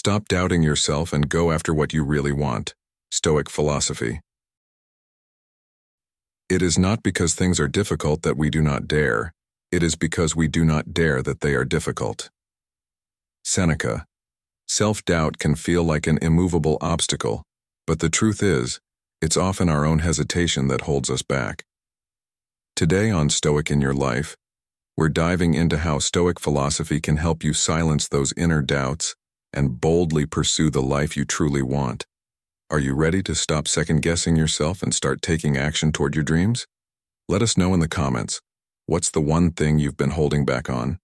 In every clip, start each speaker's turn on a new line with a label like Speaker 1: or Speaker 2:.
Speaker 1: Stop doubting yourself and go after what you really want. Stoic philosophy. It is not because things are difficult that we do not dare. It is because we do not dare that they are difficult. Seneca. Self-doubt can feel like an immovable obstacle, but the truth is, it's often our own hesitation that holds us back. Today on Stoic in Your Life, we're diving into how Stoic philosophy can help you silence those inner doubts and boldly pursue the life you truly want. Are you ready to stop second-guessing yourself and start taking action toward your dreams? Let us know in the comments. What's the one thing you've been holding back on?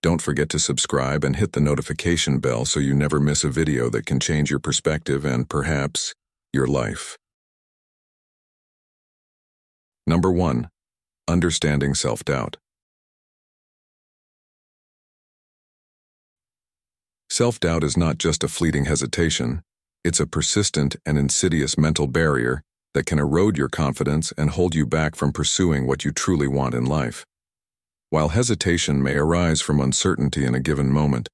Speaker 1: Don't forget to subscribe and hit the notification bell so you never miss a video that can change your perspective and, perhaps, your life. Number 1. Understanding self-doubt. Self-doubt is not just a fleeting hesitation. It's a persistent and insidious mental barrier that can erode your confidence and hold you back from pursuing what you truly want in life. While hesitation may arise from uncertainty in a given moment,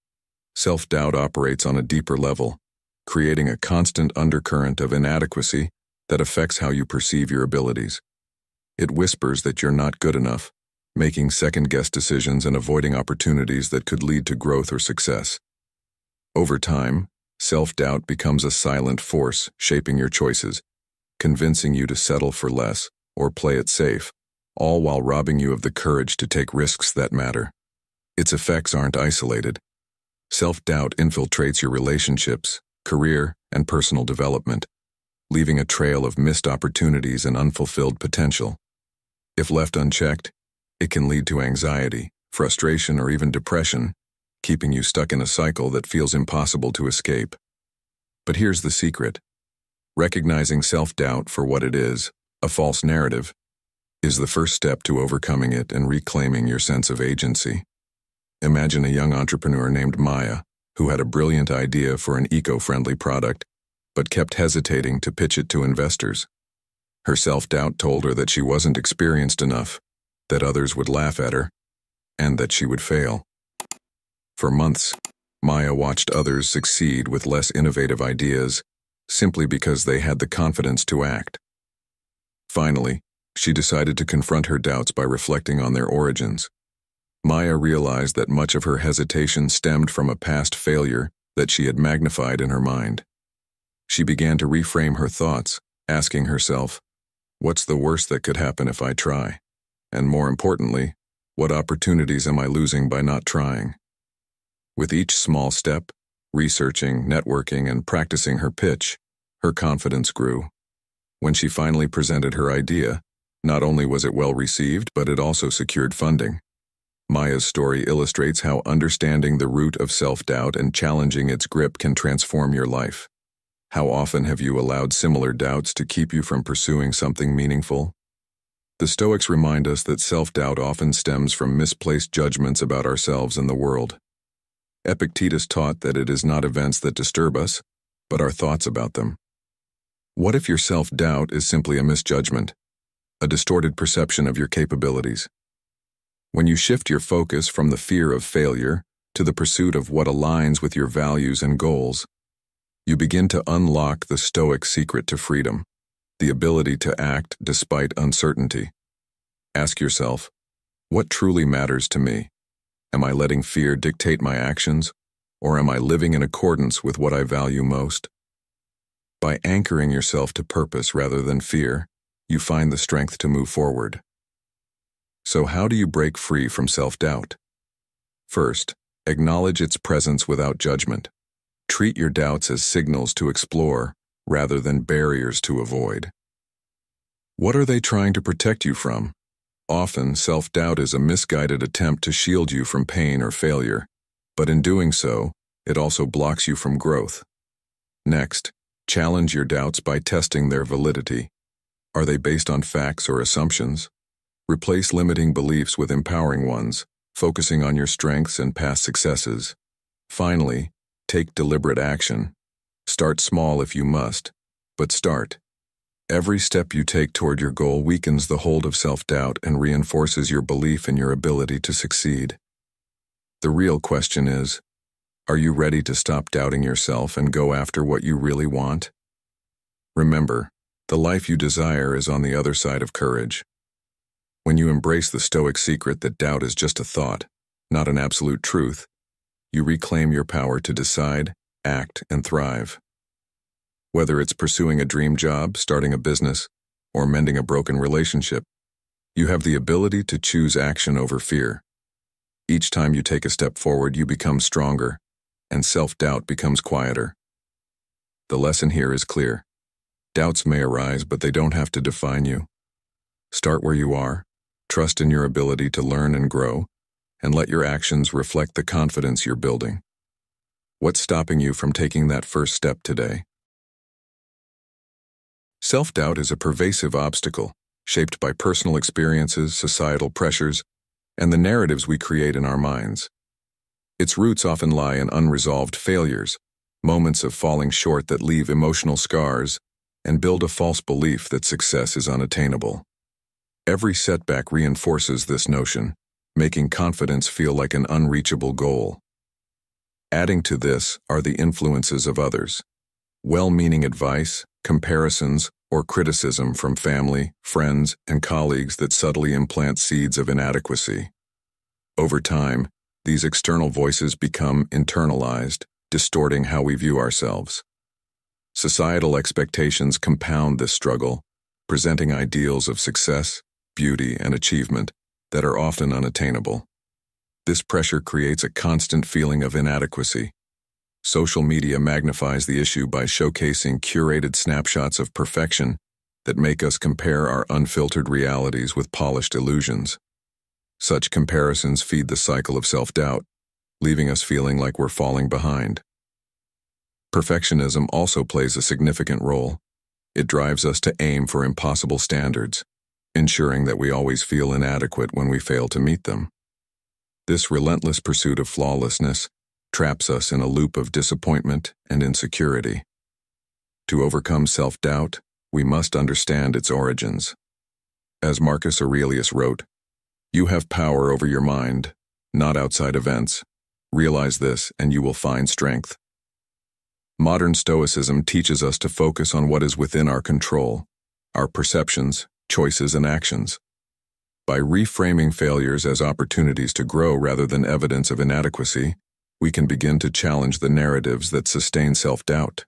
Speaker 1: self-doubt operates on a deeper level, creating a constant undercurrent of inadequacy that affects how you perceive your abilities. It whispers that you're not good enough, making second-guess decisions and avoiding opportunities that could lead to growth or success. Over time, self-doubt becomes a silent force shaping your choices, convincing you to settle for less or play it safe, all while robbing you of the courage to take risks that matter. Its effects aren't isolated. Self-doubt infiltrates your relationships, career, and personal development, leaving a trail of missed opportunities and unfulfilled potential. If left unchecked, it can lead to anxiety, frustration, or even depression, keeping you stuck in a cycle that feels impossible to escape. But here's the secret. Recognizing self-doubt for what it is, a false narrative, is the first step to overcoming it and reclaiming your sense of agency. Imagine a young entrepreneur named Maya, who had a brilliant idea for an eco-friendly product, but kept hesitating to pitch it to investors. Her self-doubt told her that she wasn't experienced enough, that others would laugh at her, and that she would fail. For months, Maya watched others succeed with less innovative ideas, simply because they had the confidence to act. Finally, she decided to confront her doubts by reflecting on their origins. Maya realized that much of her hesitation stemmed from a past failure that she had magnified in her mind. She began to reframe her thoughts, asking herself, what's the worst that could happen if I try? And more importantly, what opportunities am I losing by not trying? With each small step, researching, networking, and practicing her pitch, her confidence grew. When she finally presented her idea, not only was it well received, but it also secured funding. Maya's story illustrates how understanding the root of self-doubt and challenging its grip can transform your life. How often have you allowed similar doubts to keep you from pursuing something meaningful? The Stoics remind us that self-doubt often stems from misplaced judgments about ourselves and the world. Epictetus taught that it is not events that disturb us, but our thoughts about them. What if your self-doubt is simply a misjudgment, a distorted perception of your capabilities? When you shift your focus from the fear of failure to the pursuit of what aligns with your values and goals, you begin to unlock the Stoic secret to freedom, the ability to act despite uncertainty. Ask yourself, what truly matters to me? Am I letting fear dictate my actions, or am I living in accordance with what I value most? By anchoring yourself to purpose rather than fear, you find the strength to move forward. So how do you break free from self-doubt? First, acknowledge its presence without judgment. Treat your doubts as signals to explore rather than barriers to avoid. What are they trying to protect you from? Often, self-doubt is a misguided attempt to shield you from pain or failure, but in doing so, it also blocks you from growth. Next, challenge your doubts by testing their validity. Are they based on facts or assumptions? Replace limiting beliefs with empowering ones, focusing on your strengths and past successes. Finally, take deliberate action. Start small if you must, but start. Every step you take toward your goal weakens the hold of self-doubt and reinforces your belief in your ability to succeed. The real question is, Are you ready to stop doubting yourself and go after what you really want? Remember, the life you desire is on the other side of courage. When you embrace the Stoic secret that doubt is just a thought, not an absolute truth, you reclaim your power to decide, act, and thrive. Whether it's pursuing a dream job, starting a business, or mending a broken relationship, you have the ability to choose action over fear. Each time you take a step forward, you become stronger, and self-doubt becomes quieter. The lesson here is clear. Doubts may arise, but they don't have to define you. Start where you are, trust in your ability to learn and grow, and let your actions reflect the confidence you're building. What's stopping you from taking that first step today? Self-doubt is a pervasive obstacle, shaped by personal experiences, societal pressures, and the narratives we create in our minds. Its roots often lie in unresolved failures, moments of falling short that leave emotional scars and build a false belief that success is unattainable. Every setback reinforces this notion, making confidence feel like an unreachable goal. Adding to this are the influences of others. Well-meaning advice, comparisons, or criticism from family, friends, and colleagues that subtly implant seeds of inadequacy. Over time, these external voices become internalized, distorting how we view ourselves. Societal expectations compound this struggle, presenting ideals of success, beauty, and achievement that are often unattainable. This pressure creates a constant feeling of inadequacy. Social media magnifies the issue by showcasing curated snapshots of perfection that make us compare our unfiltered realities with polished illusions. Such comparisons feed the cycle of self-doubt, leaving us feeling like we're falling behind. Perfectionism also plays a significant role. It drives us to aim for impossible standards, ensuring that we always feel inadequate when we fail to meet them. This relentless pursuit of flawlessness traps us in a loop of disappointment and insecurity. To overcome self-doubt, we must understand its origins. As Marcus Aurelius wrote, "You have power over your mind, not outside events. Realize this and you will find strength." Modern Stoicism teaches us to focus on what is within our control, our perceptions, choices, and actions. By reframing failures as opportunities to grow rather than evidence of inadequacy, we can begin to challenge the narratives that sustain self-doubt.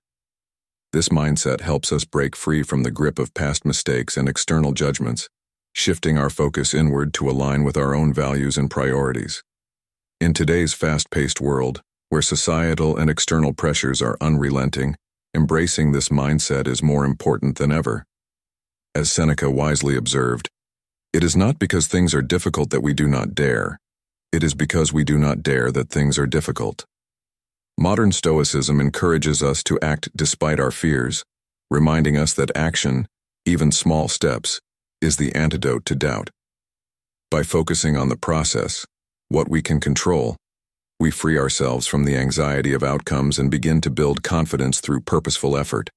Speaker 1: This mindset helps us break free from the grip of past mistakes and external judgments, shifting our focus inward to align with our own values and priorities. In today's fast-paced world, where societal and external pressures are unrelenting, embracing this mindset is more important than ever. As Seneca wisely observed, "It is not because things are difficult that we do not dare. It is because we do not dare that things are difficult." Modern Stoicism encourages us to act despite our fears, reminding us that action, even small steps, is the antidote to doubt. By focusing on the process, what we can control, we free ourselves from the anxiety of outcomes and begin to build confidence through purposeful effort.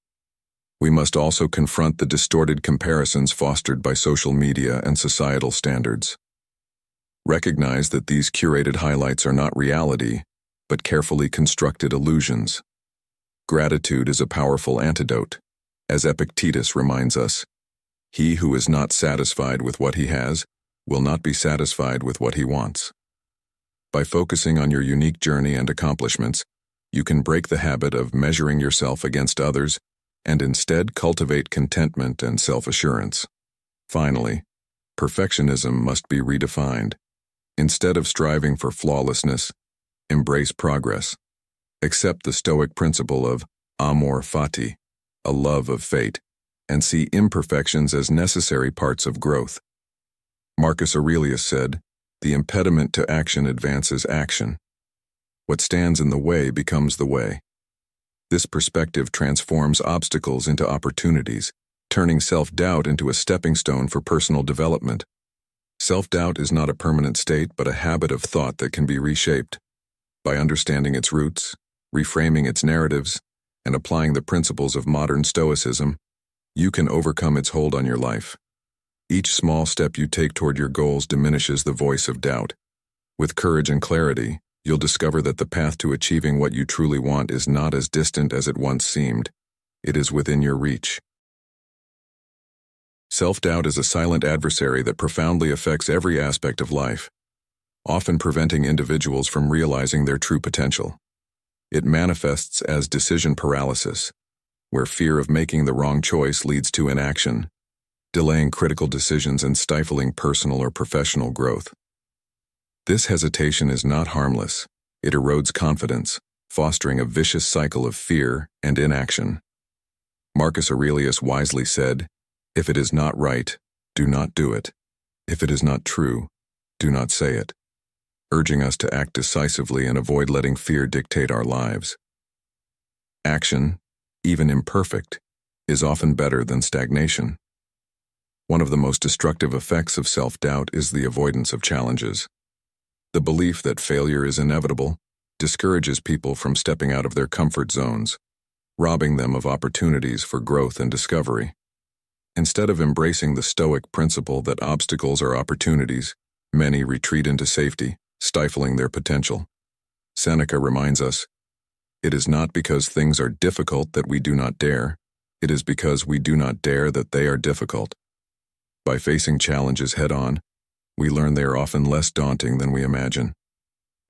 Speaker 1: We must also confront the distorted comparisons fostered by social media and societal standards. Recognize that these curated highlights are not reality, but carefully constructed illusions. Gratitude is a powerful antidote. As Epictetus reminds us, "He who is not satisfied with what he has will not be satisfied with what he wants." By focusing on your unique journey and accomplishments, you can break the habit of measuring yourself against others and instead cultivate contentment and self-assurance. Finally, perfectionism must be redefined. Instead of striving for flawlessness, embrace progress. Accept the Stoic principle of amor fati, a love of fate, and see imperfections as necessary parts of growth. Marcus Aurelius said, "The impediment to action advances action. What stands in the way becomes the way." This perspective transforms obstacles into opportunities, turning self-doubt into a stepping stone for personal development. Self-doubt is not a permanent state, but a habit of thought that can be reshaped. By understanding its roots, reframing its narratives, and applying the principles of modern Stoicism, you can overcome its hold on your life. Each small step you take toward your goals diminishes the voice of doubt. With courage and clarity, you'll discover that the path to achieving what you truly want is not as distant as it once seemed. It is within your reach. Self-doubt is a silent adversary that profoundly affects every aspect of life, often preventing individuals from realizing their true potential. It manifests as decision paralysis, where fear of making the wrong choice leads to inaction, delaying critical decisions and stifling personal or professional growth. This hesitation is not harmless. It erodes confidence, fostering a vicious cycle of fear and inaction. Marcus Aurelius wisely said, "If it is not right, do not do it. If it is not true, do not say it," urging us to act decisively and avoid letting fear dictate our lives. Action, even imperfect, is often better than stagnation. One of the most destructive effects of self-doubt is the avoidance of challenges. The belief that failure is inevitable discourages people from stepping out of their comfort zones, robbing them of opportunities for growth and discovery. Instead of embracing the Stoic principle that obstacles are opportunities, many retreat into safety, stifling their potential. Seneca reminds us, "It is not because things are difficult that we do not dare. It is because we do not dare that they are difficult." By facing challenges head-on, we learn they are often less daunting than we imagine.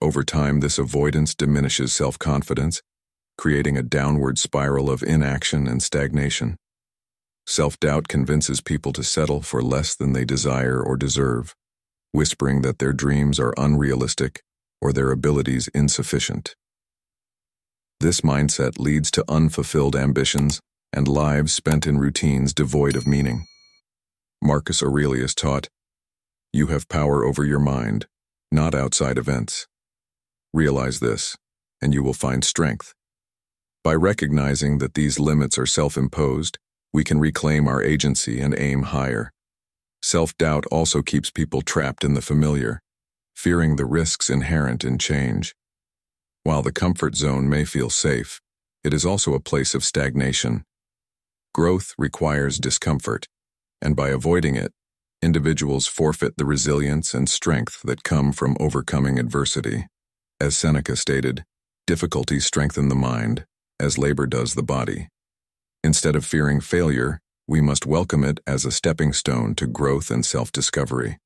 Speaker 1: Over time, this avoidance diminishes self-confidence, creating a downward spiral of inaction and stagnation. Self-doubt convinces people to settle for less than they desire or deserve, whispering that their dreams are unrealistic or their abilities insufficient. This mindset leads to unfulfilled ambitions and lives spent in routines devoid of meaning. Marcus Aurelius taught, "You have power over your mind, not outside events. Realize this, and you will find strength." By recognizing that these limits are self-imposed, we can reclaim our agency and aim higher. Self-doubt also keeps people trapped in the familiar, fearing the risks inherent in change. While the comfort zone may feel safe, it is also a place of stagnation. Growth requires discomfort, and by avoiding it, individuals forfeit the resilience and strength that come from overcoming adversity. As Seneca stated, "Difficulty strengthens the mind, as labor does the body." Instead of fearing failure, we must welcome it as a stepping stone to growth and self-discovery.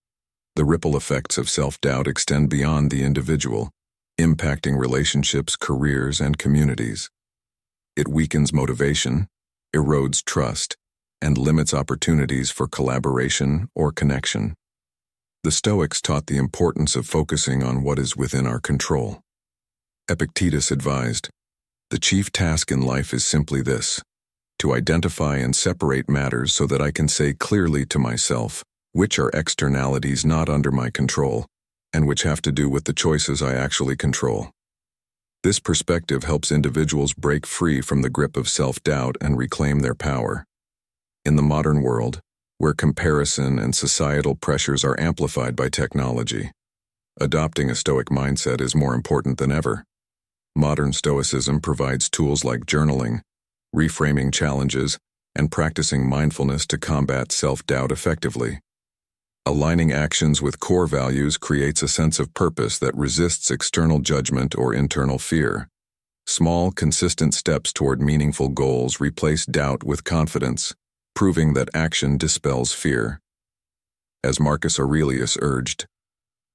Speaker 1: The ripple effects of self-doubt extend beyond the individual, impacting relationships, careers, and communities. It weakens motivation, erodes trust, and limits opportunities for collaboration or connection. The Stoics taught the importance of focusing on what is within our control. Epictetus advised, "The chief task in life is simply this: to identify and separate matters so that I can say clearly to myself which are externalities not under my control, and which have to do with the choices I actually control." This perspective helps individuals break free from the grip of self-doubt and reclaim their power. In the modern world, where comparison and societal pressures are amplified by technology, adopting a Stoic mindset is more important than ever. Modern Stoicism provides tools like journaling, reframing challenges, and practicing mindfulness to combat self-doubt effectively. Aligning actions with core values creates a sense of purpose that resists external judgment or internal fear. Small, consistent steps toward meaningful goals replace doubt with confidence, proving that action dispels fear. As Marcus Aurelius urged,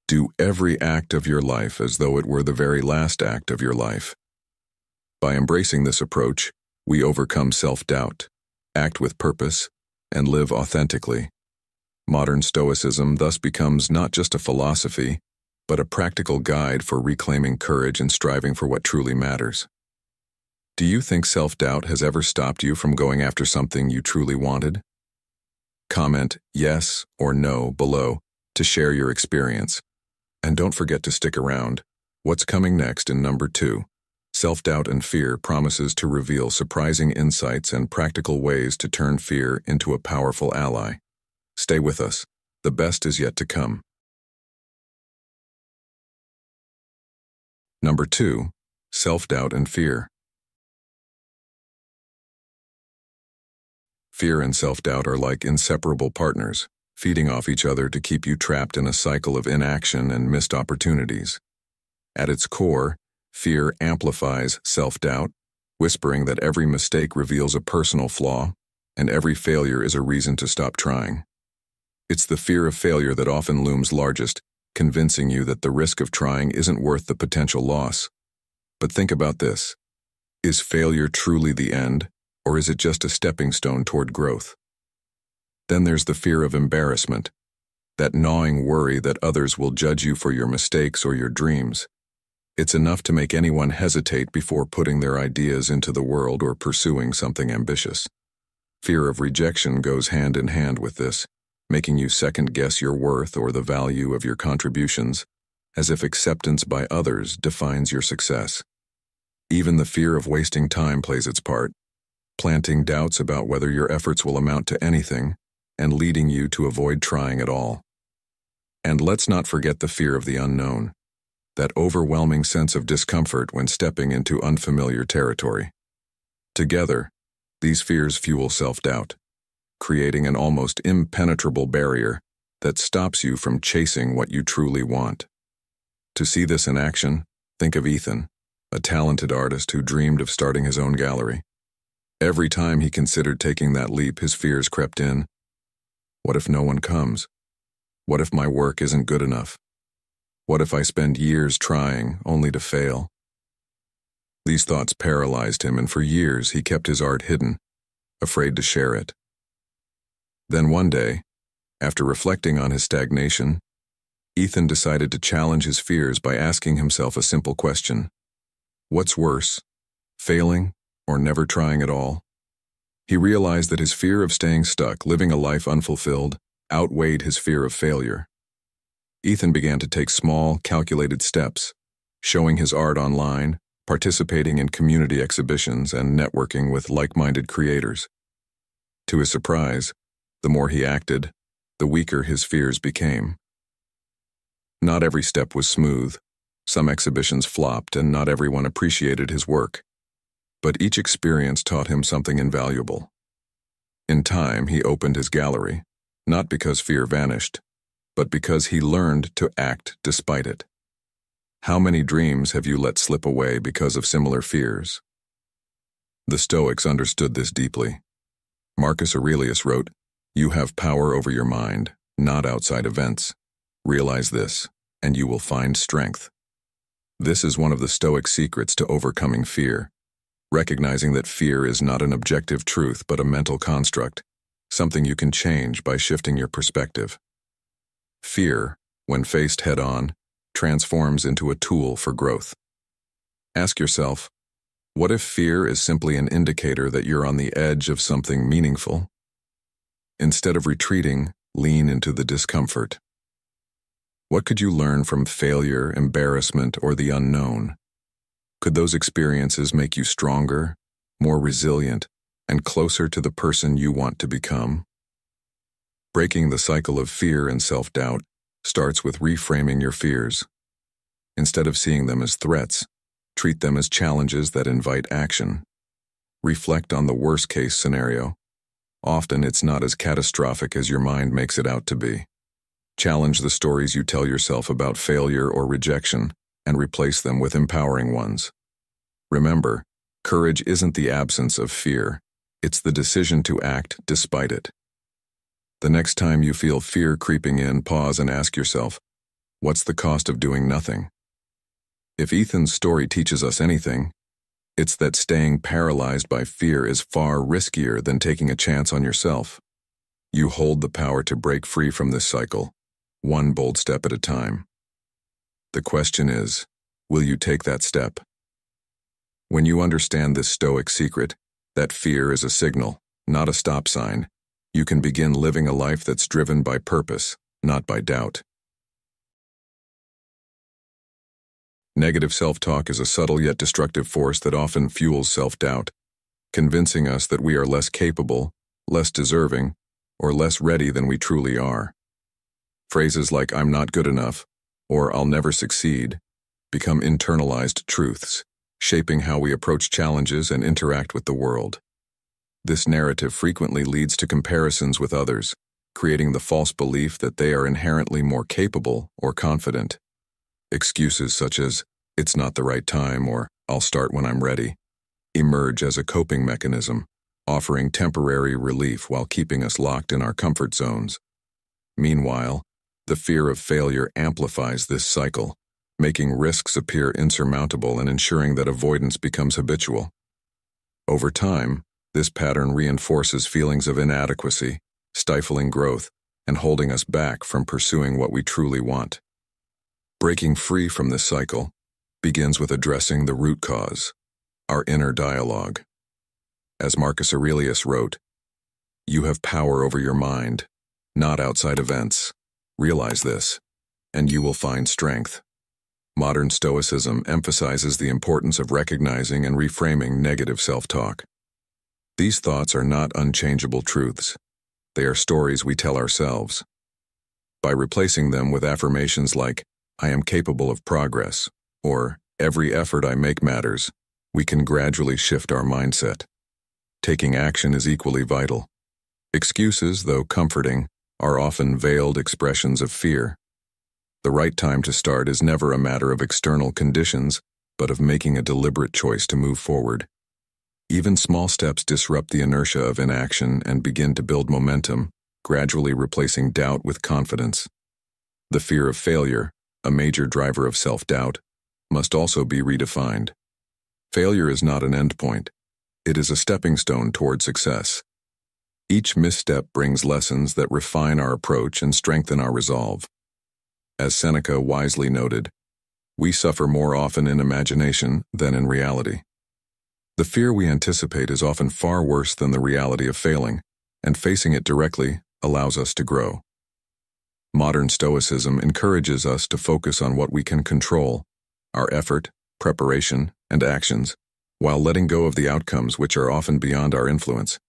Speaker 1: "Do every act of your life as though it were the very last act of your life." By embracing this approach, we overcome self-doubt, act with purpose, and live authentically. Modern Stoicism thus becomes not just a philosophy, but a practical guide for reclaiming courage and striving for what truly matters. Do you think self-doubt has ever stopped you from going after something you truly wanted? Comment yes or no below to share your experience. And don't forget to stick around. What's coming next in number 2? Self-doubt and fear promises to reveal surprising insights and practical ways to turn fear into a powerful ally. Stay with us. The best is yet to come. Number 2. Self-doubt and fear. Fear and self-doubt are like inseparable partners, feeding off each other to keep you trapped in a cycle of inaction and missed opportunities. At its core, fear amplifies self-doubt, whispering that every mistake reveals a personal flaw, and every failure is a reason to stop trying. It's the fear of failure that often looms largest, convincing you that the risk of trying isn't worth the potential loss. But think about this. Is failure truly the end, or is it just a stepping stone toward growth? Then there's the fear of embarrassment, that gnawing worry that others will judge you for your mistakes or your dreams. It's enough to make anyone hesitate before putting their ideas into the world or pursuing something ambitious. Fear of rejection goes hand in hand with this, making you second-guess your worth or the value of your contributions, as if acceptance by others defines your success. Even the fear of wasting time plays its part, planting doubts about whether your efforts will amount to anything and leading you to avoid trying at all. And let's not forget the fear of the unknown, that overwhelming sense of discomfort when stepping into unfamiliar territory. Together, these fears fuel self-doubt, creating an almost impenetrable barrier that stops you from chasing what you truly want. To see this in action, think of Ethan, a talented artist who dreamed of starting his own gallery. Every time he considered taking that leap, his fears crept in. What if no one comes? What if my work isn't good enough? What if I spend years trying, only to fail? These thoughts paralyzed him, and for years he kept his art hidden, afraid to share it. Then one day, after reflecting on his stagnation, Ethan decided to challenge his fears by asking himself a simple question. What's worse, failing or never trying at all? He realized that his fear of staying stuck, living a life unfulfilled, outweighed his fear of failure. Ethan began to take small, calculated steps, showing his art online, participating in community exhibitions, and networking with like-minded creators. To his surprise, the more he acted, the weaker his fears became. Not every step was smooth. Some exhibitions flopped, and not everyone appreciated his work. But each experience taught him something invaluable. In time, he opened his gallery, not because fear vanished, but because he learned to act despite it. How many dreams have you let slip away because of similar fears? The Stoics understood this deeply. Marcus Aurelius wrote, "You have power over your mind, not outside events. Realize this, and you will find strength." This is one of the Stoic secrets to overcoming fear, recognizing that fear is not an objective truth but a mental construct, something you can change by shifting your perspective. Fear, when faced head-on, transforms into a tool for growth. Ask yourself, what if fear is simply an indicator that you're on the edge of something meaningful? Instead of retreating, lean into the discomfort. What could you learn from failure, embarrassment, or the unknown? Could those experiences make you stronger, more resilient, and closer to the person you want to become? Breaking the cycle of fear and self-doubt starts with reframing your fears. Instead of seeing them as threats, treat them as challenges that invite action. Reflect on the worst-case scenario. Often it's not as catastrophic as your mind makes it out to be. Challenge the stories you tell yourself about failure or rejection and replace them with empowering ones. Remember, courage isn't the absence of fear. It's the decision to act despite it. The next time you feel fear creeping in, pause and ask yourself, what's the cost of doing nothing? If Ethan's story teaches us anything, it's that staying paralyzed by fear is far riskier than taking a chance on yourself. You hold the power to break free from this cycle, one bold step at a time. The question is, will you take that step? When you understand this Stoic secret, that fear is a signal, not a stop sign, you can begin living a life that's driven by purpose, not by doubt. Negative self-talk is a subtle yet destructive force that often fuels self-doubt, convincing us that we are less capable, less deserving, or less ready than we truly are. Phrases like "I'm not good enough" or "I'll never succeed" become internalized truths, shaping how we approach challenges and interact with the world. This narrative frequently leads to comparisons with others, creating the false belief that they are inherently more capable or confident. Excuses such as, "It's not the right time," or "I'll start when I'm ready," emerge as a coping mechanism, offering temporary relief while keeping us locked in our comfort zones. Meanwhile, the fear of failure amplifies this cycle, making risks appear insurmountable and ensuring that avoidance becomes habitual. Over time, this pattern reinforces feelings of inadequacy, stifling growth, and holding us back from pursuing what we truly want. Breaking free from this cycle begins with addressing the root cause, our inner dialogue. As Marcus Aurelius wrote, "You have power over your mind, not outside events. Realize this, and you will find strength." Modern Stoicism emphasizes the importance of recognizing and reframing negative self-talk. These thoughts are not unchangeable truths. They are stories we tell ourselves. By replacing them with affirmations like, "I am capable of progress," or "Every effort I make matters," we can gradually shift our mindset. Taking action is equally vital. Excuses, though comforting, are often veiled expressions of fear. The right time to start is never a matter of external conditions, but of making a deliberate choice to move forward. Even small steps disrupt the inertia of inaction and begin to build momentum, gradually replacing doubt with confidence. The fear of failure, a major driver of self-doubt, must also be redefined. Failure is not an endpoint. It is a stepping stone toward success. Each misstep brings lessons that refine our approach and strengthen our resolve. As Seneca wisely noted, we suffer more often in imagination than in reality. The fear we anticipate is often far worse than the reality of failing, and facing it directly allows us to grow. Modern Stoicism encourages us to focus on what we can control, our effort, preparation, and actions, while letting go of the outcomes which are often beyond our influence.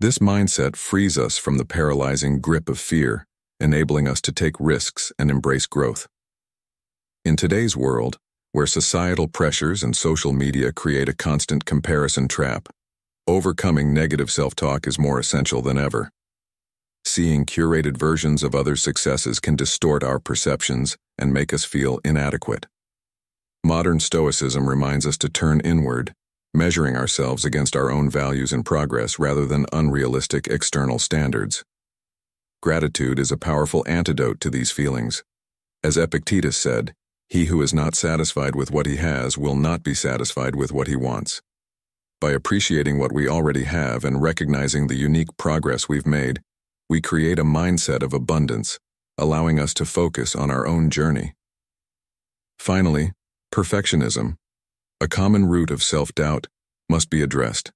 Speaker 1: This mindset frees us from the paralyzing grip of fear, enabling us to take risks and embrace growth. In today's world, where societal pressures and social media create a constant comparison trap, overcoming negative self-talk is more essential than ever. Seeing curated versions of others' successes can distort our perceptions and make us feel inadequate. Modern Stoicism reminds us to turn inward, measuring ourselves against our own values and progress rather than unrealistic external standards. Gratitude is a powerful antidote to these feelings. As Epictetus said, "He who is not satisfied with what he has will not be satisfied with what he wants." By appreciating what we already have and recognizing the unique progress we've made, we create a mindset of abundance, allowing us to focus on our own journey. Finally, perfectionism, a common root of self-doubt, must be addressed.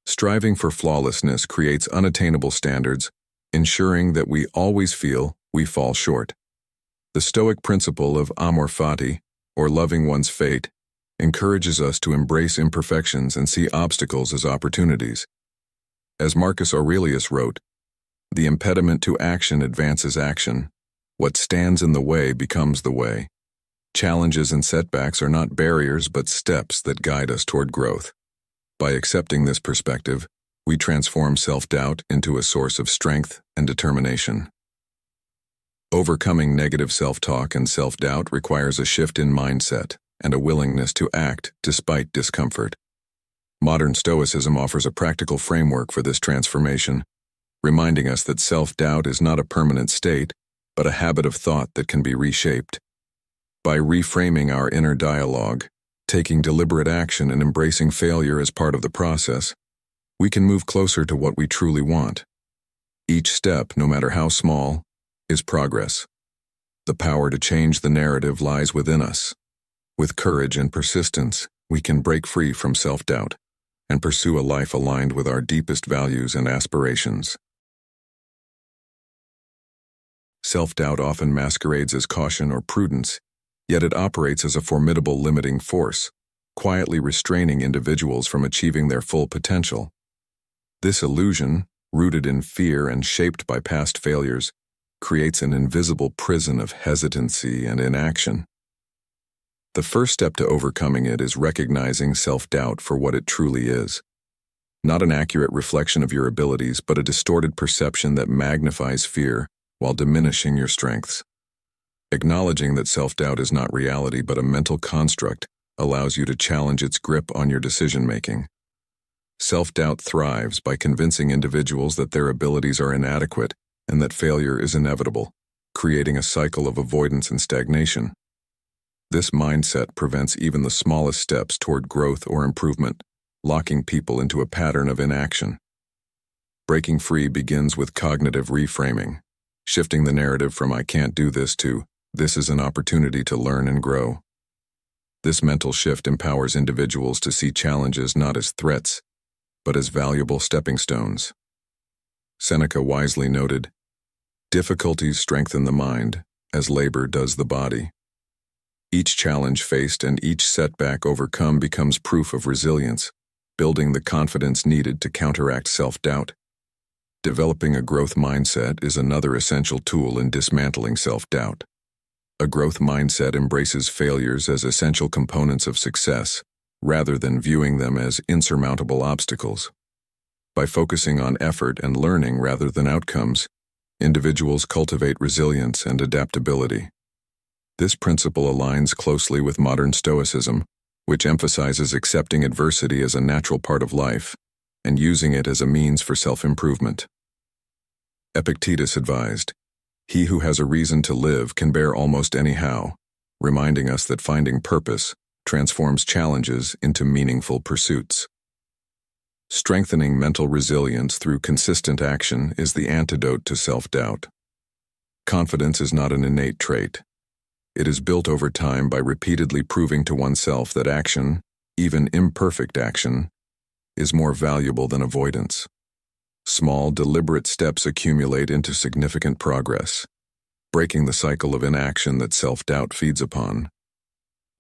Speaker 1: Striving for flawlessness creates unattainable standards, ensuring that we always feel we fall short. The Stoic principle of amor fati, or loving one's fate, encourages us to embrace imperfections and see obstacles as opportunities. As Marcus Aurelius wrote, "The impediment to action advances action. What stands in the way becomes the way." Challenges and setbacks are not barriers but steps that guide us toward growth. By accepting this perspective, we transform self-doubt into a source of strength and determination. Overcoming negative self-talk and self-doubt requires a shift in mindset and a willingness to act despite discomfort. Modern Stoicism offers a practical framework for this transformation, reminding us that self-doubt is not a permanent state, but a habit of thought that can be reshaped. By reframing our inner dialogue, taking deliberate action and embracing failure as part of the process, we can move closer to what we truly want. Each step, no matter how small, is progress. The power to change the narrative lies within us. With courage and persistence, we can break free from self-doubt and pursue a life aligned with our deepest values and aspirations. Self-doubt often masquerades as caution or prudence, yet it operates as a formidable limiting force, quietly restraining individuals from achieving their full potential. This illusion, rooted in fear and shaped by past failures, creates an invisible prison of hesitancy and inaction. The first step to overcoming it is recognizing self-doubt for what it truly is. Not an accurate reflection of your abilities, but a distorted perception that magnifies fear while diminishing your strengths. Acknowledging that self-doubt is not reality but a mental construct allows you to challenge its grip on your decision-making. Self-doubt thrives by convincing individuals that their abilities are inadequate and that failure is inevitable, creating a cycle of avoidance and stagnation. This mindset prevents even the smallest steps toward growth or improvement, locking people into a pattern of inaction. Breaking free begins with cognitive reframing, shifting the narrative from "I can't do this" to "this is an opportunity to learn and grow." This mental shift empowers individuals to see challenges not as threats, but as valuable stepping stones. Seneca wisely noted, "Difficulties strengthen the mind, as labor does the body." Each challenge faced and each setback overcome becomes proof of resilience, building the confidence needed to counteract self-doubt. Developing a growth mindset is another essential tool in dismantling self-doubt. A growth mindset embraces failures as essential components of success, rather than viewing them as insurmountable obstacles. By focusing on effort and learning rather than outcomes, individuals cultivate resilience and adaptability. This principle aligns closely with modern Stoicism, which emphasizes accepting adversity as a natural part of life and using it as a means for self-improvement. Epictetus advised, "He who has a reason to live can bear almost anyhow," reminding us that finding purpose transforms challenges into meaningful pursuits. Strengthening mental resilience through consistent action is the antidote to self-doubt. Confidence is not an innate trait. It is built over time by repeatedly proving to oneself that action, even imperfect action, is more valuable than avoidance. Small, deliberate steps accumulate into significant progress, breaking the cycle of inaction that self-doubt feeds upon.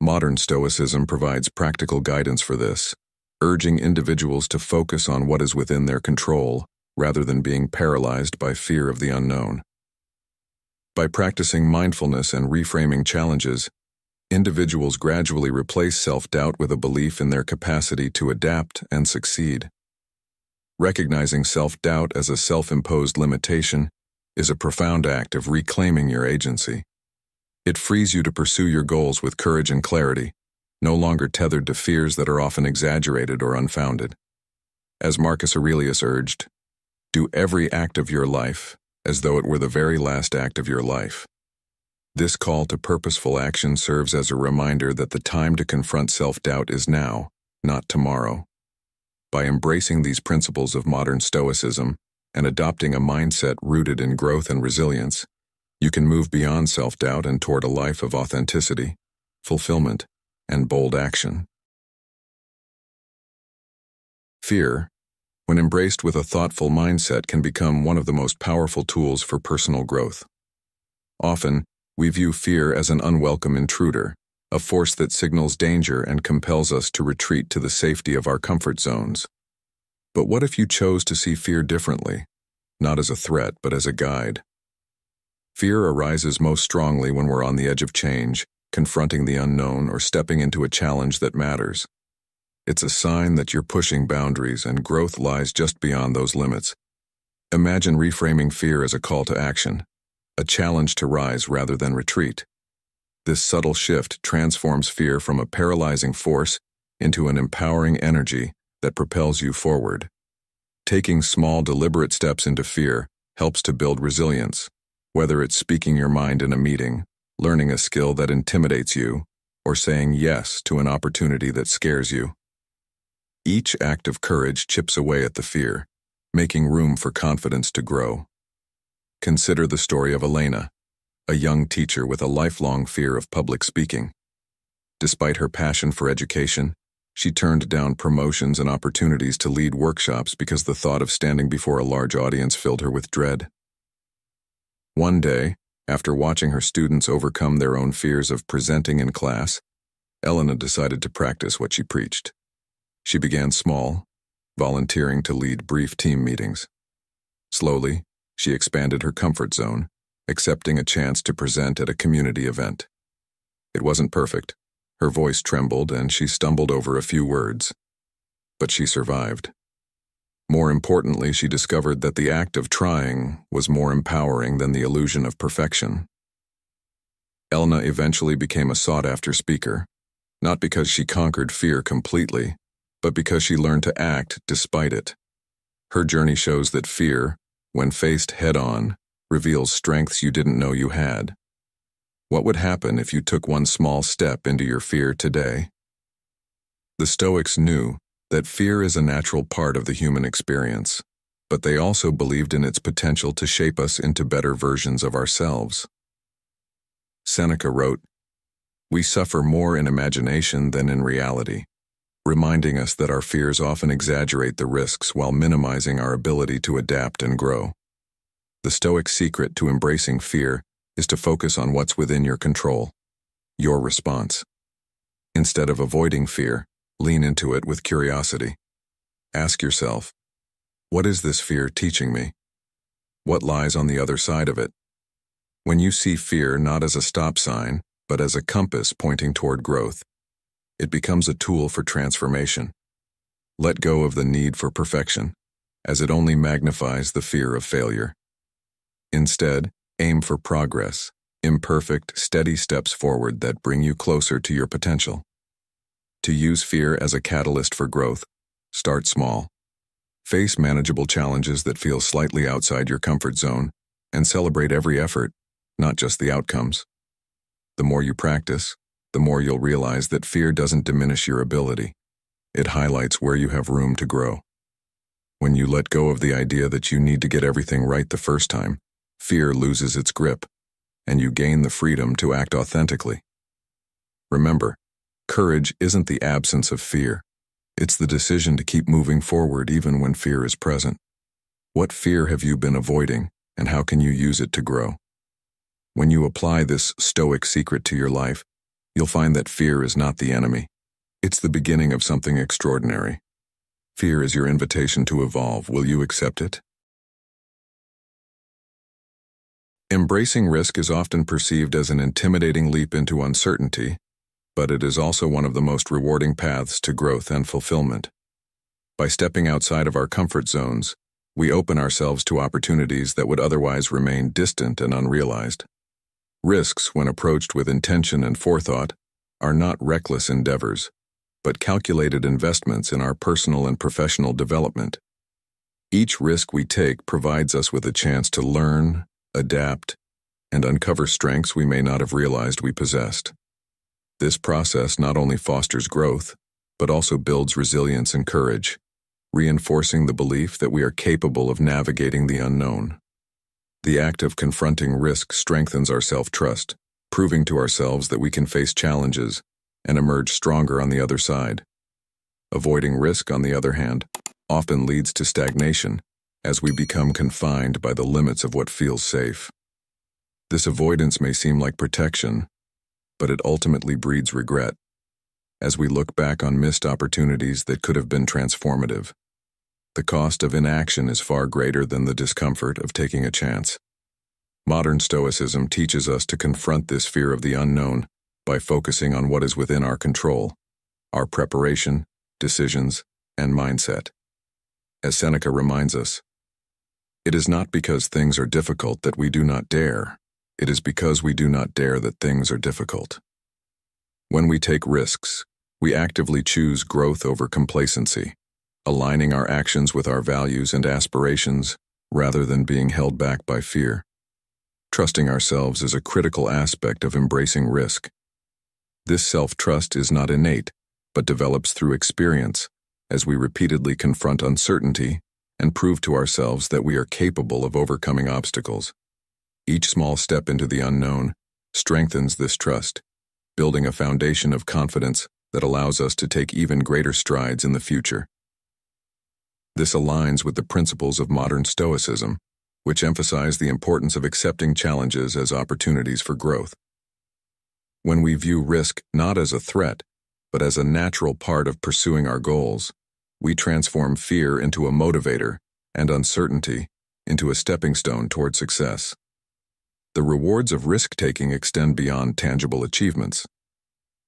Speaker 1: Modern Stoicism provides practical guidance for this, urging individuals to focus on what is within their control rather than being paralyzed by fear of the unknown. By practicing mindfulness and reframing challenges, individuals gradually replace self-doubt with a belief in their capacity to adapt and succeed. Recognizing self-doubt as a self-imposed limitation is a profound act of reclaiming your agency. It frees you to pursue your goals with courage and clarity, no longer tethered to fears that are often exaggerated or unfounded. As Marcus Aurelius urged, "Do every act of your life as though it were the very last act of your life." This call to purposeful action serves as a reminder that the time to confront self-doubt is now, not tomorrow. By embracing these principles of modern Stoicism and adopting a mindset rooted in growth and resilience, you can move beyond self-doubt and toward a life of authenticity, fulfillment, and bold action. Fear, when embraced with a thoughtful mindset, can become one of the most powerful tools for personal growth. Often, we view fear as an unwelcome intruder, a force that signals danger and compels us to retreat to the safety of our comfort zones. But what if you chose to see fear differently, not as a threat but as a guide? Fear arises most strongly when we're on the edge of change, confronting the unknown, or stepping into a challenge that matters. It's a sign that you're pushing boundaries and growth lies just beyond those limits. Imagine reframing fear as a call to action, a challenge to rise rather than retreat. This subtle shift transforms fear from a paralyzing force into an empowering energy that propels you forward. Taking small, deliberate steps into fear helps to build resilience, whether it's speaking your mind in a meeting, learning a skill that intimidates you, or saying yes to an opportunity that scares you. Each act of courage chips away at the fear, making room for confidence to grow. Consider the story of Elena, a young teacher with a lifelong fear of public speaking. Despite her passion for education, she turned down promotions and opportunities to lead workshops because the thought of standing before a large audience filled her with dread. One day, after watching her students overcome their own fears of presenting in class, Elena decided to practice what she preached. She began small, volunteering to lead brief team meetings. Slowly, she expanded her comfort zone, accepting a chance to present at a community event. It wasn't perfect. Her voice trembled and she stumbled over a few words. But she survived. More importantly, she discovered that the act of trying was more empowering than the illusion of perfection. Elna eventually became a sought-after speaker, not because she conquered fear completely, but because she learned to act despite it. Her journey shows that fear, when faced head-on, reveals strengths you didn't know you had. What would happen if you took one small step into your fear today? The Stoics knew that fear is a natural part of the human experience, but they also believed in its potential to shape us into better versions of ourselves. Seneca wrote, "We suffer more in imagination than in reality," reminding us that our fears often exaggerate the risks while minimizing our ability to adapt and grow. The Stoic secret to embracing fear is to focus on what's within your control, your response. Instead of avoiding fear, lean into it with curiosity. Ask yourself, what is this fear teaching me? What lies on the other side of it? When you see fear not as a stop sign, but as a compass pointing toward growth, it becomes a tool for transformation. Let go of the need for perfection, as it only magnifies the fear of failure. Instead, aim for progress, imperfect, steady steps forward that bring you closer to your potential. To use fear as a catalyst for growth, start small. Face manageable challenges that feel slightly outside your comfort zone, and celebrate every effort, not just the outcomes. The more you practice, the more you'll realize that fear doesn't diminish your ability. It highlights where you have room to grow. When you let go of the idea that you need to get everything right the first time, fear loses its grip, and you gain the freedom to act authentically. Remember, courage isn't the absence of fear. It's the decision to keep moving forward even when fear is present. What fear have you been avoiding, and how can you use it to grow? When you apply this Stoic secret to your life, you'll find that fear is not the enemy. It's the beginning of something extraordinary. Fear is your invitation to evolve. Will you accept it? Embracing risk is often perceived as an intimidating leap into uncertainty, but it is also one of the most rewarding paths to growth and fulfillment. By stepping outside of our comfort zones, we open ourselves to opportunities that would otherwise remain distant and unrealized. Risks, when approached with intention and forethought, are not reckless endeavors, but calculated investments in our personal and professional development. Each risk we take provides us with a chance to learn, adapt, and uncover strengths we may not have realized we possessed. This process not only fosters growth, but also builds resilience and courage, reinforcing the belief that we are capable of navigating the unknown. The act of confronting risk strengthens our self-trust, proving to ourselves that we can face challenges and emerge stronger on the other side. Avoiding risk, on the other hand, often leads to stagnation, as we become confined by the limits of what feels safe. This avoidance may seem like protection, but it ultimately breeds regret, as we look back on missed opportunities that could have been transformative. The cost of inaction is far greater than the discomfort of taking a chance. Modern Stoicism teaches us to confront this fear of the unknown by focusing on what is within our control, our preparation, decisions, and mindset. As Seneca reminds us, it is not because things are difficult that we do not dare. It is because we do not dare that things are difficult. When we take risks, we actively choose growth over complacency, aligning our actions with our values and aspirations rather than being held back by fear. Trusting ourselves is a critical aspect of embracing risk. This self-trust is not innate, but develops through experience as we repeatedly confront uncertainty and prove to ourselves that we are capable of overcoming obstacles. Each small step into the unknown strengthens this trust, building a foundation of confidence that allows us to take even greater strides in the future. This aligns with the principles of modern Stoicism, which emphasize the importance of accepting challenges as opportunities for growth. When we view risk not as a threat, but as a natural part of pursuing our goals, we transform fear into a motivator and uncertainty into a stepping stone toward success. The rewards of risk-taking extend beyond tangible achievements.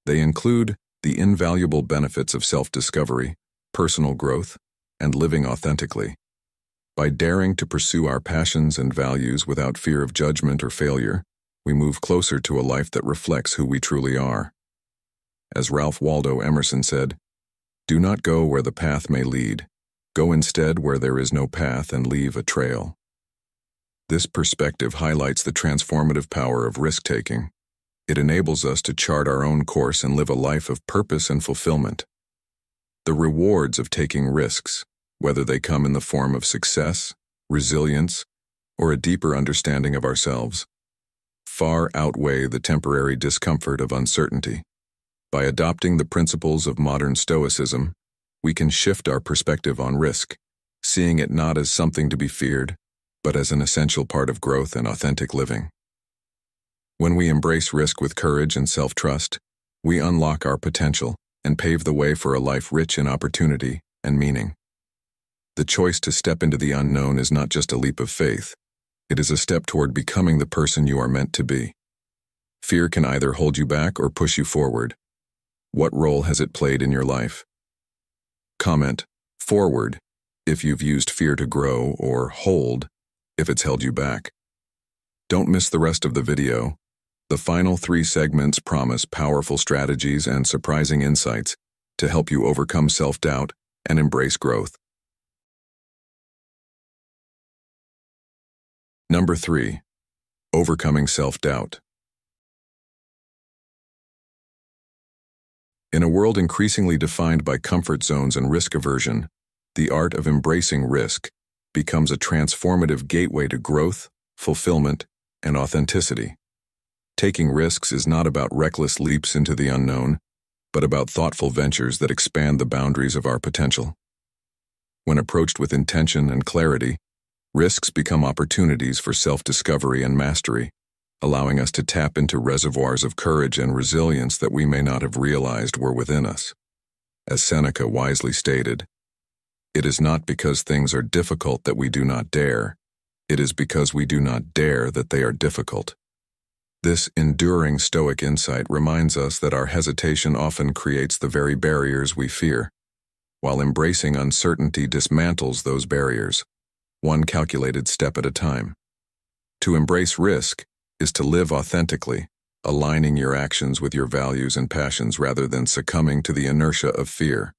Speaker 1: They include the invaluable benefits of self-discovery, personal growth, and living authentically. By daring to pursue our passions and values without fear of judgment or failure, we move closer to a life that reflects who we truly are. As Ralph Waldo Emerson said, "Do not go where the path may lead. Go instead where there is no path and leave a trail." This perspective highlights the transformative power of risk-taking. It enables us to chart our own course and live a life of purpose and fulfillment. The rewards of taking risks, whether they come in the form of success, resilience, or a deeper understanding of ourselves, far outweigh the temporary discomfort of uncertainty. By adopting the principles of modern Stoicism, we can shift our perspective on risk, seeing it not as something to be feared, but as an essential part of growth and authentic living. When we embrace risk with courage and self-trust, we unlock our potential and pave the way for a life rich in opportunity and meaning. The choice to step into the unknown is not just a leap of faith, it is a step toward becoming the person you are meant to be. Fear can either hold you back or push you forward. What role has it played in your life? Comment "forward" if you've used fear to grow, or hold if it's held you back. Don't miss the rest of the video. The final 3 segments promise powerful strategies and surprising insights to help you overcome self-doubt and embrace growth. Number 3. Overcoming self-doubt. In a world increasingly defined by comfort zones and risk aversion, the art of embracing risk becomes a transformative gateway to growth, fulfillment, and authenticity. Taking risks is not about reckless leaps into the unknown, but about thoughtful ventures that expand the boundaries of our potential. When approached with intention and clarity, risks become opportunities for self-discovery and mastery, allowing us to tap into reservoirs of courage and resilience that we may not have realized were within us. As Seneca wisely stated, "It is not because things are difficult that we do not dare. It is because we do not dare that they are difficult." This enduring Stoic insight reminds us that our hesitation often creates the very barriers we fear, while embracing uncertainty dismantles those barriers, one calculated step at a time. To embrace risk is to live authentically, aligning your actions with your values and passions rather than succumbing to the inertia of fear.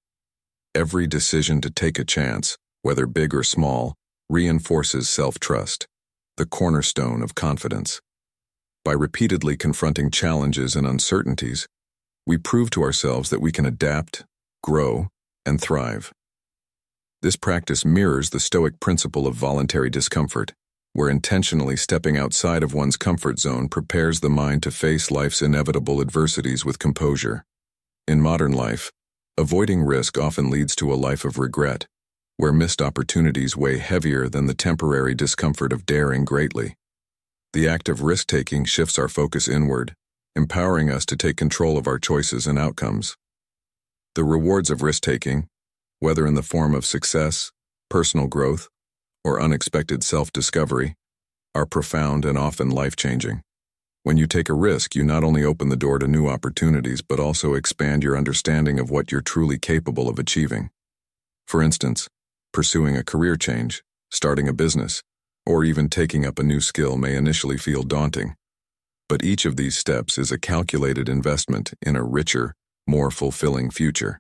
Speaker 1: Every decision to take a chance, whether big or small, reinforces self-trust, the cornerstone of confidence. By repeatedly confronting challenges and uncertainties, we prove to ourselves that we can adapt, grow, and thrive. This practice mirrors the Stoic principle of voluntary discomfort, where intentionally stepping outside of one's comfort zone prepares the mind to face life's inevitable adversities with composure. In modern life, avoiding risk often leads to a life of regret, where missed opportunities weigh heavier than the temporary discomfort of daring greatly. The act of risk-taking shifts our focus inward, empowering us to take control of our choices and outcomes. The rewards of risk-taking, whether in the form of success, personal growth, or unexpected self-discovery, are profound and often life-changing. When you take a risk, you not only open the door to new opportunities but also expand your understanding of what you're truly capable of achieving. For instance, pursuing a career change, starting a business, or even taking up a new skill may initially feel daunting. But each of these steps is a calculated investment in a richer, more fulfilling future.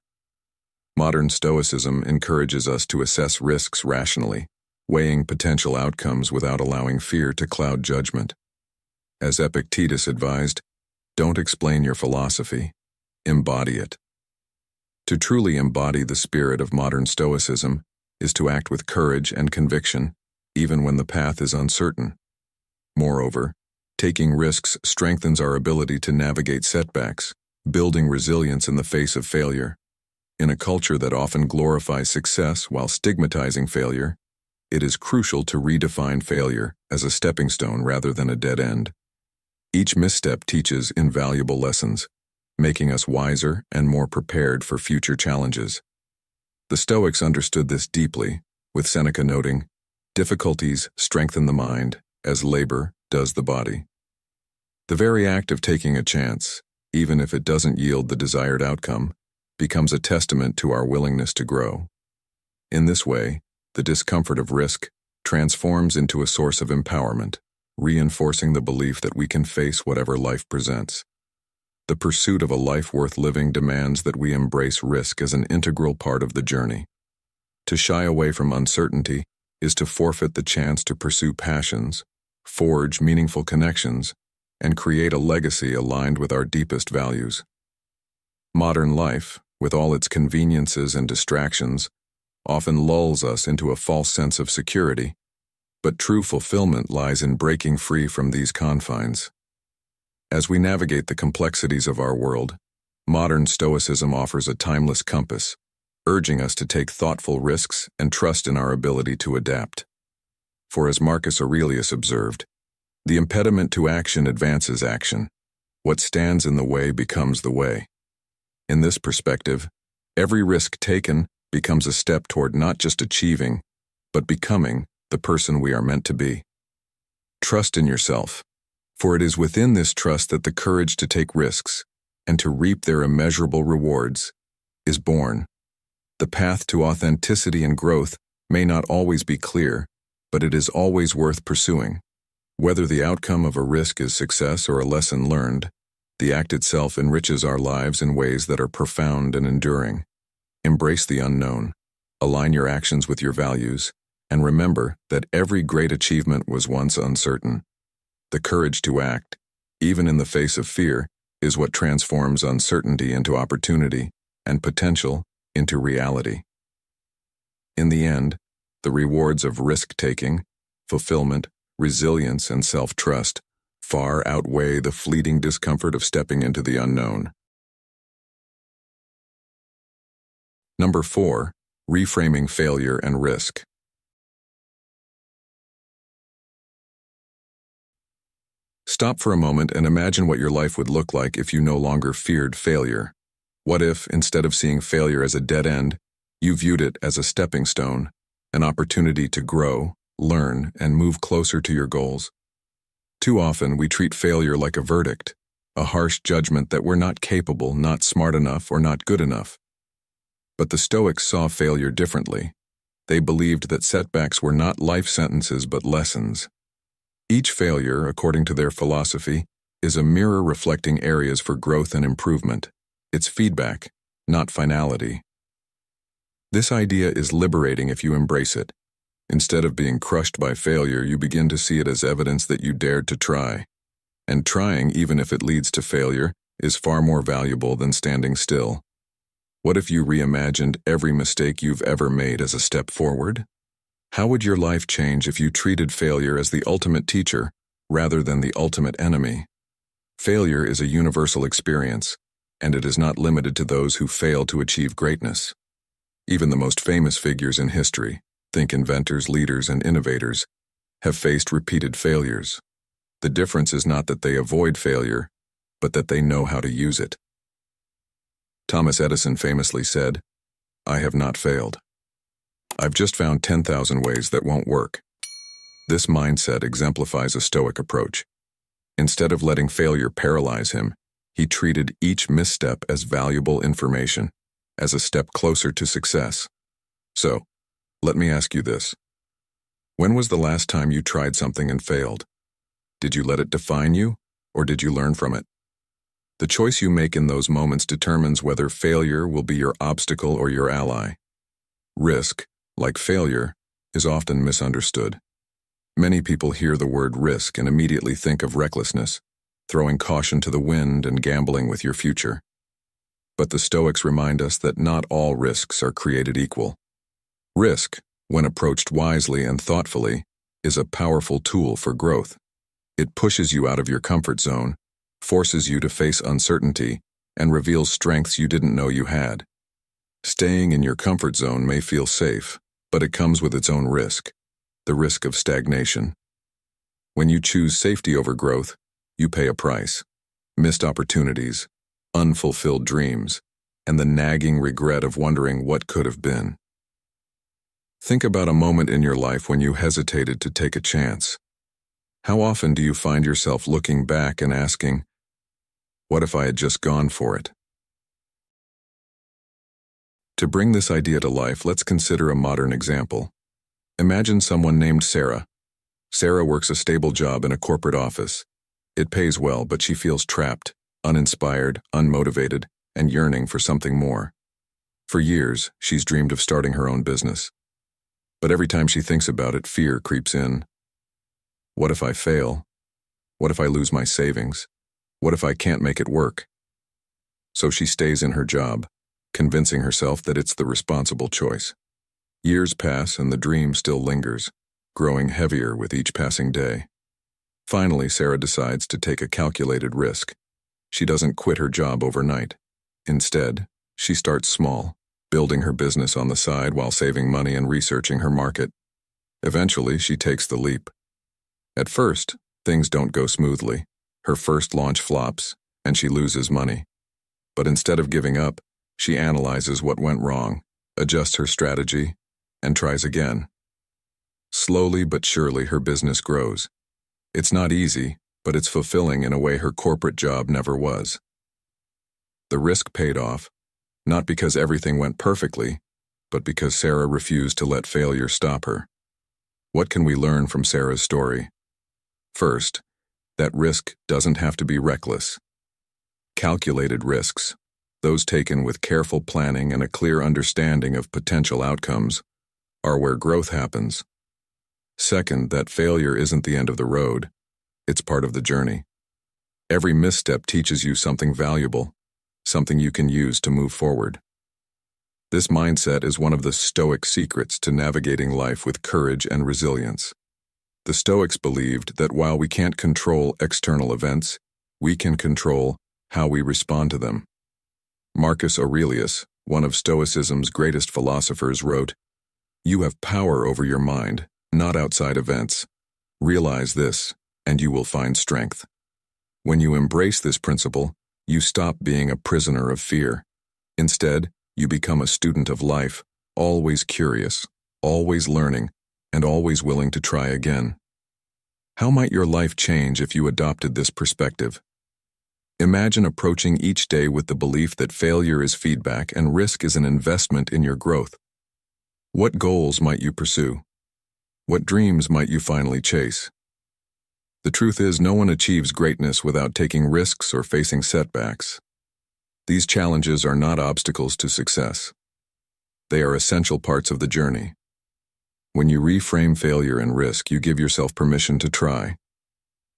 Speaker 1: Modern Stoicism encourages us to assess risks rationally, weighing potential outcomes without allowing fear to cloud judgment. As Epictetus advised, don't explain your philosophy, embody it. To truly embody the spirit of modern Stoicism is to act with courage and conviction, even when the path is uncertain. Moreover, taking risks strengthens our ability to navigate setbacks, building resilience in the face of failure. In a culture that often glorifies success while stigmatizing failure, it is crucial to redefine failure as a stepping stone rather than a dead end. Each misstep teaches invaluable lessons, making us wiser and more prepared for future challenges. The Stoics understood this deeply, with Seneca noting, "Difficulties strengthen the mind, as labor does the body." The very act of taking a chance, even if it doesn't yield the desired outcome, becomes a testament to our willingness to grow. In this way, the discomfort of risk transforms into a source of empowerment, reinforcing the belief that we can face whatever life presents. The pursuit of a life worth living demands that we embrace risk as an integral part of the journey. To shy away from uncertainty is to forfeit the chance to pursue passions, forge meaningful connections, and create a legacy aligned with our deepest values. Modern life, with all its conveniences and distractions, often lulls us into a false sense of security, but true fulfillment lies in breaking free from these confines. As we navigate the complexities of our world, modern Stoicism offers a timeless compass, urging us to take thoughtful risks and trust in our ability to adapt. For as Marcus Aurelius observed, the impediment to action advances action. What stands in the way becomes the way. In this perspective, every risk taken becomes a step toward not just achieving, but becoming the person we are meant to be. Trust in yourself, for it is within this trust that the courage to take risks and to reap their immeasurable rewards is born. The path to authenticity and growth may not always be clear, but it is always worth pursuing. Whether the outcome of a risk is success or a lesson learned, the act itself enriches our lives in ways that are profound and enduring. Embrace the unknown, align your actions with your values, and remember that every great achievement was once uncertain. The courage to act, even in the face of fear, is what transforms uncertainty into opportunity and potential into reality. In the end, the rewards of risk-taking, fulfillment, resilience, and self-trust far outweigh the fleeting discomfort of stepping into the unknown. Number 4, reframing failure and risk. Stop for a moment and imagine what your life would look like if you no longer feared failure. What if, instead of seeing failure as a dead end, you viewed it as a stepping stone, an opportunity to grow, learn, and move closer to your goals? Too often, we treat failure like a verdict, a harsh judgment that we're not capable, not smart enough, or not good enough. But the Stoics saw failure differently. They believed that setbacks were not life sentences but lessons. Each failure, according to their philosophy, is a mirror reflecting areas for growth and improvement. It's feedback, not finality. This idea is liberating if you embrace it. Instead of being crushed by failure, you begin to see it as evidence that you dared to try. And trying, even if it leads to failure, is far more valuable than standing still. What if you reimagined every mistake you've ever made as a step forward? How would your life change if you treated failure as the ultimate teacher rather than the ultimate enemy? Failure is a universal experience, and it is not limited to those who fail to achieve greatness. Even the most famous figures in history, think inventors, leaders, and innovators, have faced repeated failures. The difference is not that they avoid failure, but that they know how to use it. Thomas Edison famously said, "I have not failed. I've just found 10,000 ways that won't work." This mindset exemplifies a Stoic approach. Instead of letting failure paralyze him, he treated each misstep as valuable information, as a step closer to success. So, let me ask you this. When was the last time you tried something and failed? Did you let it define you, or did you learn from it? The choice you make in those moments determines whether failure will be your obstacle or your ally. Risk, like failure, is often misunderstood. Many people hear the word risk and immediately think of recklessness, throwing caution to the wind and gambling with your future. But the Stoics remind us that not all risks are created equal. Risk, when approached wisely and thoughtfully, is a powerful tool for growth. It pushes you out of your comfort zone, forces you to face uncertainty, and reveals strengths you didn't know you had. Staying in your comfort zone may feel safe, but it comes with its own risk, the risk of stagnation. When you choose safety over growth, you pay a price: missed opportunities, unfulfilled dreams, and the nagging regret of wondering what could have been. Think about a moment in your life when you hesitated to take a chance. How often do you find yourself looking back and asking, "What if I had just gone for it?" To bring this idea to life, let's consider a modern example. Imagine someone named Sarah. Sarah works a stable job in a corporate office. It pays well, but she feels trapped, uninspired, unmotivated, and yearning for something more. For years, she's dreamed of starting her own business. But every time she thinks about it, fear creeps in. What if I fail? What if I lose my savings? What if I can't make it work? So she stays in her job, convincing herself that it's the responsible choice. Years pass and the dream still lingers, growing heavier with each passing day. Finally, Sarah decides to take a calculated risk. She doesn't quit her job overnight. Instead, she starts small, building her business on the side while saving money and researching her market. Eventually, she takes the leap. At first, things don't go smoothly. Her first launch flops, and she loses money. But instead of giving up, she analyzes what went wrong, adjusts her strategy, and tries again. Slowly but surely, her business grows. It's not easy, but it's fulfilling in a way her corporate job never was. The risk paid off, not because everything went perfectly, but because Sarah refused to let failure stop her. What can we learn from Sarah's story? First, that risk doesn't have to be reckless. Calculated risks, those taken with careful planning and a clear understanding of potential outcomes, are where growth happens. Second, that failure isn't the end of the road. It's part of the journey. Every misstep teaches you something valuable, something you can use to move forward. This mindset is one of the Stoic secrets to navigating life with courage and resilience. The Stoics believed that while we can't control external events, we can control how we respond to them. Marcus Aurelius, one of Stoicism's greatest philosophers, wrote, "You have power over your mind, not outside events. Realize this, and you will find strength." When you embrace this principle, you stop being a prisoner of fear. Instead, you become a student of life, always curious, always learning, and always willing to try again. How might your life change if you adopted this perspective? Imagine approaching each day with the belief that failure is feedback and risk is an investment in your growth. What goals might you pursue? What dreams might you finally chase? The truth is, no one achieves greatness without taking risks or facing setbacks. These challenges are not obstacles to success. They are essential parts of the journey. When you reframe failure and risk, you give yourself permission to try.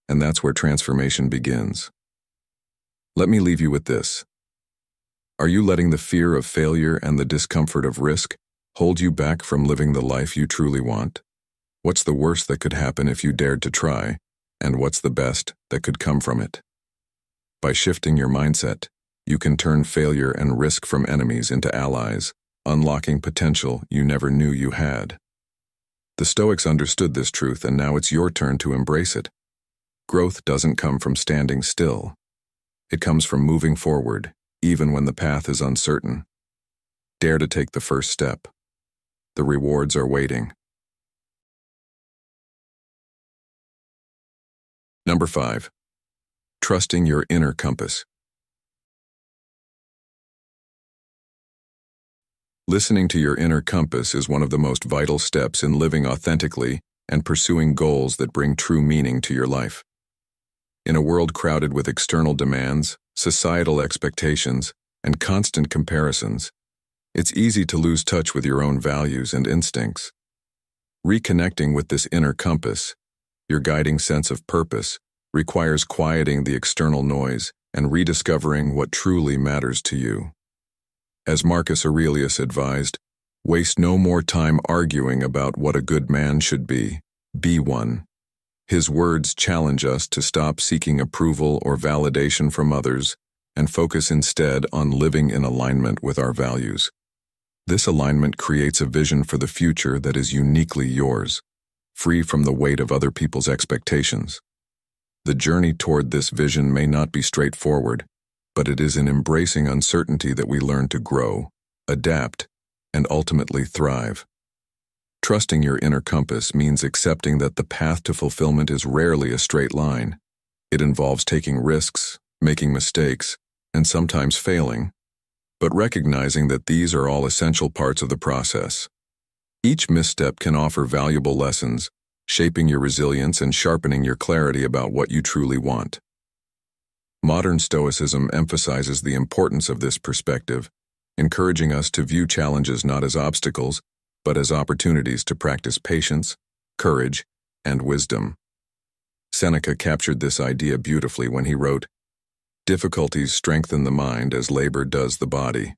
Speaker 1: And that's where transformation begins. Let me leave you with this. Are you letting the fear of failure and the discomfort of risk hold you back from living the life you truly want? What's the worst that could happen if you dared to try, and what's the best that could come from it? By shifting your mindset, you can turn failure and risk from enemies into allies, unlocking potential you never knew you had. The Stoics understood this truth, and now it's your turn to embrace it. Growth doesn't come from standing still. It comes from moving forward, even when the path is uncertain. Dare to take the first step. The rewards are waiting. Number 5. Trusting your inner compass. Listening to your inner compass is one of the most vital steps in living authentically and pursuing goals that bring true meaning to your life. In a world crowded with external demands, societal expectations, and constant comparisons, it's easy to lose touch with your own values and instincts. Reconnecting with this inner compass, your guiding sense of purpose, requires quieting the external noise and rediscovering what truly matters to you. As Marcus Aurelius advised, waste no more time arguing about what a good man should be one. His words challenge us to stop seeking approval or validation from others and focus instead on living in alignment with our values. This alignment creates a vision for the future that is uniquely yours, free from the weight of other people's expectations. The journey toward this vision may not be straightforward, but it is in embracing uncertainty that we learn to grow, adapt, and ultimately thrive. Trusting your inner compass means accepting that the path to fulfillment is rarely a straight line. It involves taking risks, making mistakes, and sometimes failing, but recognizing that these are all essential parts of the process. Each misstep can offer valuable lessons, shaping your resilience and sharpening your clarity about what you truly want. Modern Stoicism emphasizes the importance of this perspective, encouraging us to view challenges not as obstacles, but as opportunities to practice patience, courage, and wisdom. Seneca captured this idea beautifully when he wrote, "Difficulties strengthen the mind as labor does the body.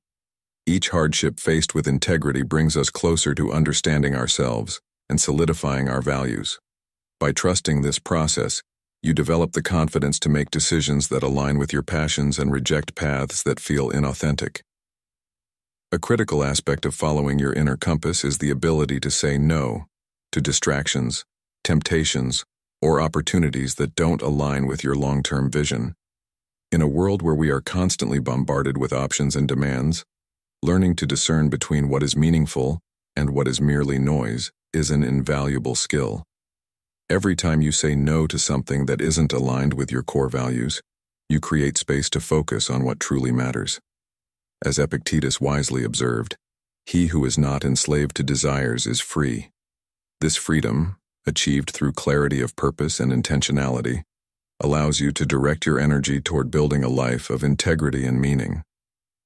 Speaker 1: Each hardship faced with integrity brings us closer to understanding ourselves and solidifying our values. By trusting this process, you develop the confidence to make decisions that align with your passions and reject paths that feel inauthentic." A critical aspect of following your inner compass is the ability to say no to distractions, temptations, or opportunities that don't align with your long-term vision. In a world where we are constantly bombarded with options and demands, learning to discern between what is meaningful and what is merely noise is an invaluable skill. Every time you say no to something that isn't aligned with your core values, you create space to focus on what truly matters. As Epictetus wisely observed, "He who is not enslaved to desires is free." This freedom, achieved through clarity of purpose and intentionality, allows you to direct your energy toward building a life of integrity and meaning.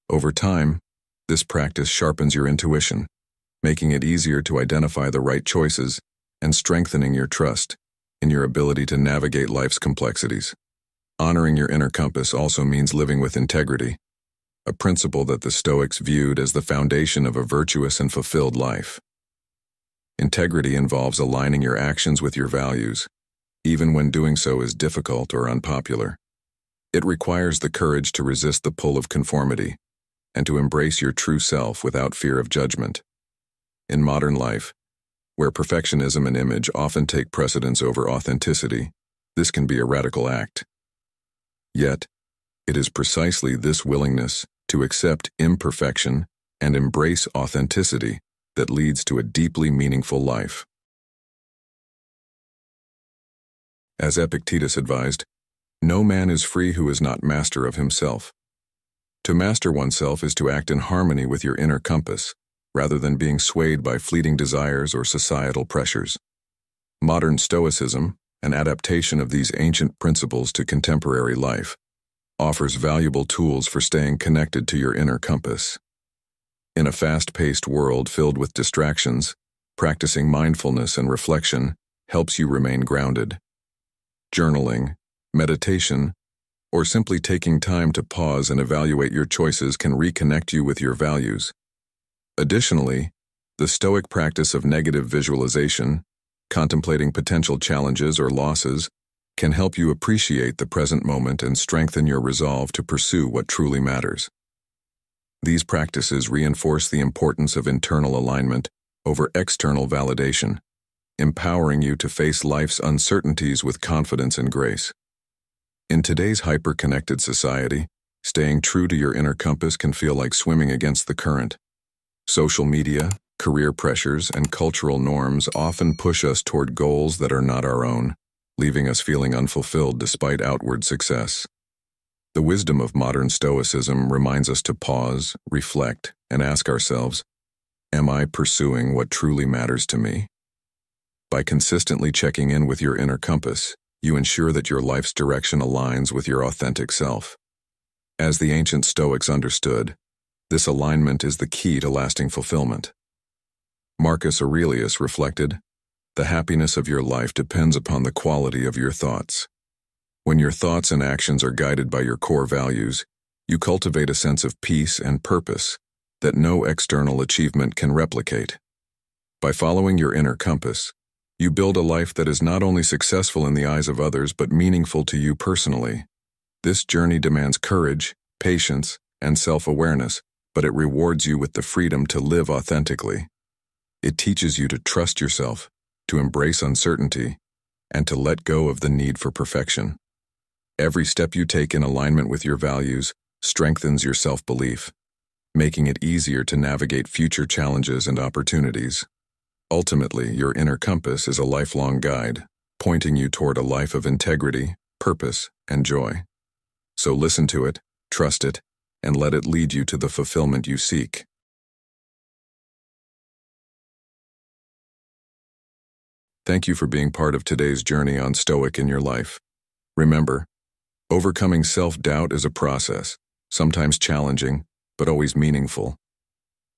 Speaker 1: Over time, this practice sharpens your intuition, making it easier to identify the right choices and strengthening your trust in your ability to navigate life's complexities. Honoring your inner compass also means living with integrity, a principle that the Stoics viewed as the foundation of a virtuous and fulfilled life. Integrity involves aligning your actions with your values, even when doing so is difficult or unpopular. It requires the courage to resist the pull of conformity and to embrace your true self without fear of judgment. In modern life, where perfectionism and image often take precedence over authenticity, this can be a radical act. Yet, it is precisely this willingness to accept imperfection and embrace authenticity that leads to a deeply meaningful life. As Epictetus advised, "No man is free who is not master of himself." To master oneself is to act in harmony with your inner compass, rather than being swayed by fleeting desires or societal pressures. Modern Stoicism, an adaptation of these ancient principles to contemporary life, offers valuable tools for staying connected to your inner compass. In a fast-paced world filled with distractions, practicing mindfulness and reflection helps you remain grounded. Journaling, meditation, or simply taking time to pause and evaluate your choices can reconnect you with your values. Additionally, the Stoic practice of negative visualization, contemplating potential challenges or losses, can help you appreciate the present moment and strengthen your resolve to pursue what truly matters. These practices reinforce the importance of internal alignment over external validation, empowering you to face life's uncertainties with confidence and grace. In today's hyper-connected society, staying true to your inner compass can feel like swimming against the current. Social media, career pressures, and cultural norms often push us toward goals that are not our own, leaving us feeling unfulfilled despite outward success. The wisdom of modern Stoicism reminds us to pause, reflect, and ask ourselves, "Am I pursuing what truly matters to me?" By consistently checking in with your inner compass, you ensure that your life's direction aligns with your authentic self. As the ancient Stoics understood, this alignment is the key to lasting fulfillment. Marcus Aurelius reflected, "The happiness of your life depends upon the quality of your thoughts." When your thoughts and actions are guided by your core values, you cultivate a sense of peace and purpose that no external achievement can replicate. By following your inner compass, you build a life that is not only successful in the eyes of others but meaningful to you personally. This journey demands courage, patience, and self-awareness, but it rewards you with the freedom to live authentically. It teaches you to trust yourself, to embrace uncertainty, and to let go of the need for perfection. Every step you take in alignment with your values strengthens your self-belief, making it easier to navigate future challenges and opportunities. Ultimately, your inner compass is a lifelong guide, pointing you toward a life of integrity, purpose, and joy. So listen to it, trust it, and let it lead you to the fulfillment you seek. Thank you for being part of today's journey on Stoic in your life. Remember, overcoming self-doubt is a process, sometimes challenging, but always meaningful.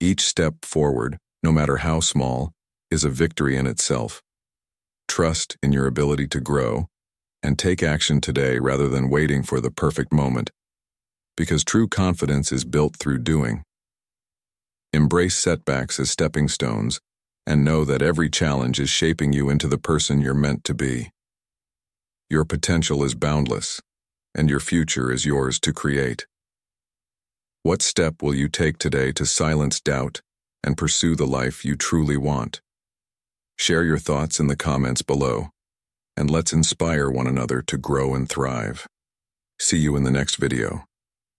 Speaker 1: Each step forward, no matter how small, is a victory in itself. Trust in your ability to grow and take action today rather than waiting for the perfect moment, because true confidence is built through doing. Embrace setbacks as stepping stones and know that every challenge is shaping you into the person you're meant to be. Your potential is boundless, and your future is yours to create. What step will you take today to silence doubt and pursue the life you truly want? Share your thoughts in the comments below, and let's inspire one another to grow and thrive. See you in the next video.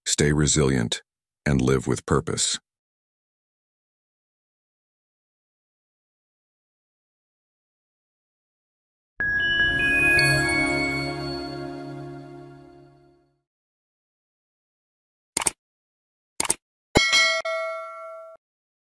Speaker 1: Stay resilient and live with purpose.